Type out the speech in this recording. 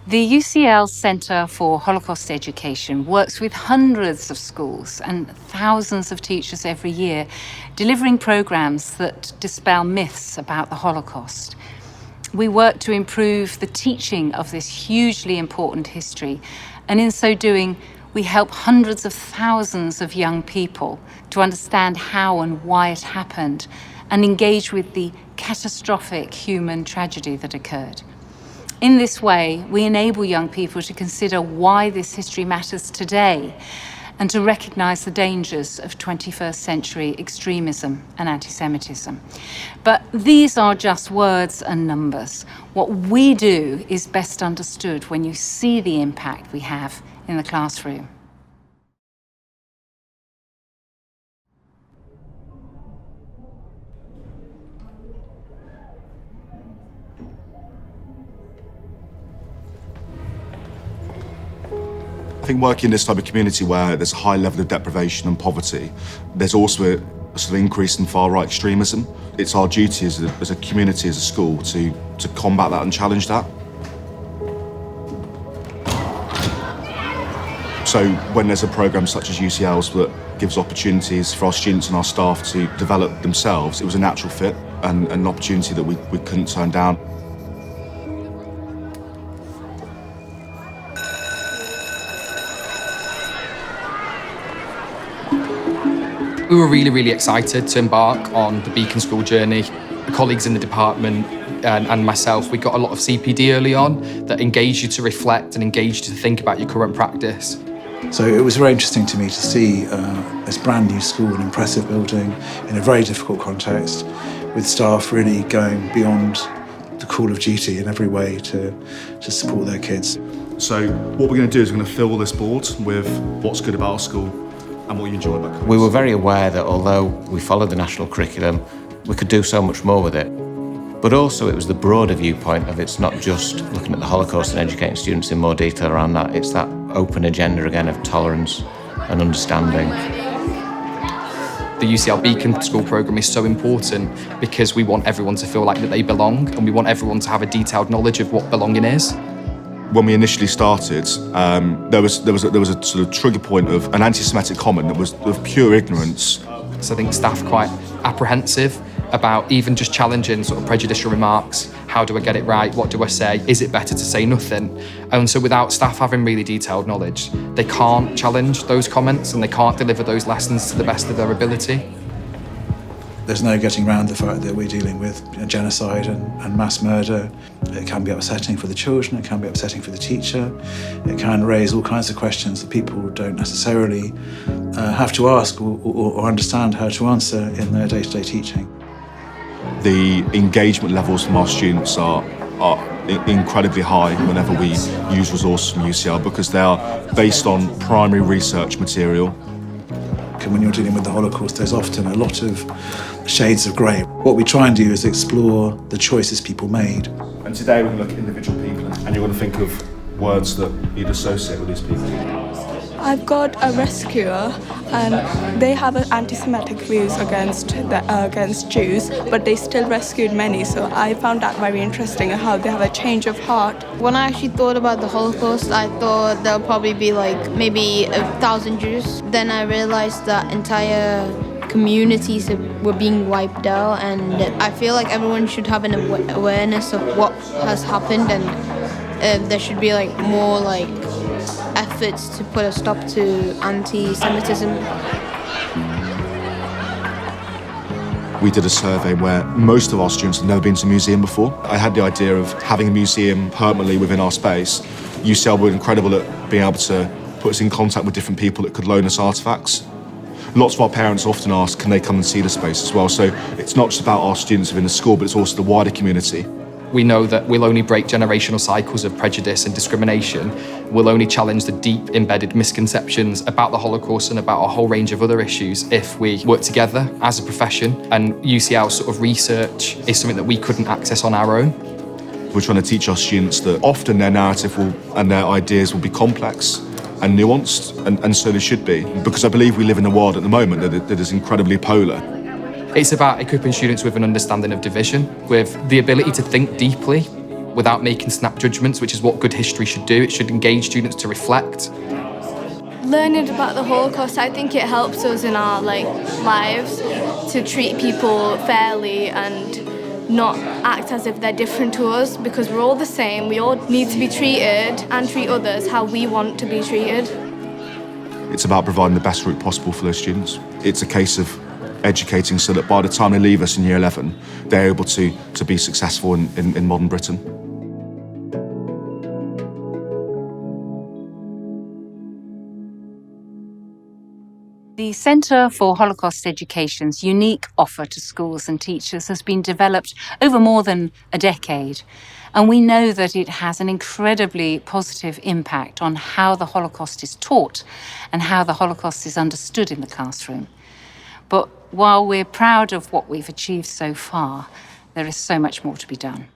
The UCL Centre for Holocaust Education works with hundreds of schools and thousands of teachers every year, delivering programmes that dispel myths about the Holocaust. We work to improve the teaching of this hugely important history, and in so doing, we help hundreds of thousands of young people to understand how and why it happened and engage with the catastrophic human tragedy that occurred. In this way, we enable young people to consider why this history matters today and to recognise the dangers of 21st century extremism and anti-Semitism. But these are just words and numbers. What we do is best understood when you see the impact we have in the classroom. I think working in this type of community where there's a high level of deprivation and poverty, there's also a sort of increase in far-right extremism. It's our duty as a community, as a school, to combat that and challenge that. So when there's a programme such as UCL's that gives opportunities for our students and our staff to develop themselves, it was a natural fit and an opportunity that we couldn't turn down. We were really excited to embark on the Beacon School journey. The colleagues in the department and myself, we got a lot of CPD early on that engaged you to reflect and engaged you to think about your current practice. So it was very interesting to me to see this brand new school, an impressive building in a very difficult context, with staff really going beyond the call of duty in every way to support their kids. So what we're going to do is we're going to fill this board with what's good about our school and what you enjoy about it. We were very aware that although we followed the national curriculum, we could do so much more with it. But also it was the broader viewpoint of it's not just looking at the Holocaust and educating students in more detail around that, it's that open agenda again of tolerance and understanding. The UCL Beacon School programme is so important because we want everyone to feel like that they belong, and we want everyone to have a detailed knowledge of what belonging is. When we initially started, there was a sort of trigger point of an anti-Semitic comment that was of pure ignorance. So I think staff are quite apprehensive about even just challenging sort of prejudicial remarks. How do I get it right? What do I say? Is it better to say nothing? And so without staff having really detailed knowledge, they can't challenge those comments and they can't deliver those lessons to the best of their ability. There's no getting around the fact that we're dealing with genocide and mass murder. It can be upsetting for the children, it can be upsetting for the teacher. It can raise all kinds of questions that people don't necessarily have to ask or understand how to answer in their day-to-day teaching. The engagement levels from our students are incredibly high whenever we use resources from UCL because they are based on primary research material. When you're dealing with the Holocaust, there's often a lot of shades of grey. What we try and do is explore the choices people made. And today we're going to look at individual people and you're going to think of words that you'd associate with these people. I've got a rescuer and they have anti-Semitic views against Jews, but they still rescued many, so I found that very interesting how they have a change of heart. When I actually thought about the Holocaust, I thought there'll probably be like maybe 1,000 Jews. Then I realized that entire communities were being wiped out, and I feel like everyone should have an awareness of what has happened, and there should be like more like efforts to put a stop to anti-Semitism. We did a survey where most of our students had never been to a museum before. I had the idea of having a museum permanently within our space. UCL were incredible at being able to put us in contact with different people that could loan us artefacts. Lots of our parents often ask, can they come and see the space as well? So it's not just about our students within the school, but it's also the wider community. We know that we'll only break generational cycles of prejudice and discrimination. We'll only challenge the deep embedded misconceptions about the Holocaust and about a whole range of other issues if we work together as a profession. And UCL sort of research is something that we couldn't access on our own. We're trying to teach our students that often their narrative and their ideas will be complex and nuanced, and so they should be. Because I believe we live in a world at the moment that is incredibly polar. It's about equipping students with an understanding of division, with the ability to think deeply, without making snap judgments, which is what good history should do. It should engage students to reflect. Learning about the Holocaust, I think it helps us in our lives to treat people fairly and not act as if they're different to us, because we're all the same. We all need to be treated and treat others how we want to be treated. It's about providing the best route possible for those students. It's a case of educating so that by the time they leave us in year 11, they're able to be successful in modern Britain. The Centre for Holocaust Education's unique offer to schools and teachers has been developed over more than a decade, and we know that it has an incredibly positive impact on how the Holocaust is taught and how the Holocaust is understood in the classroom. But while we're proud of what we've achieved so far, there is so much more to be done.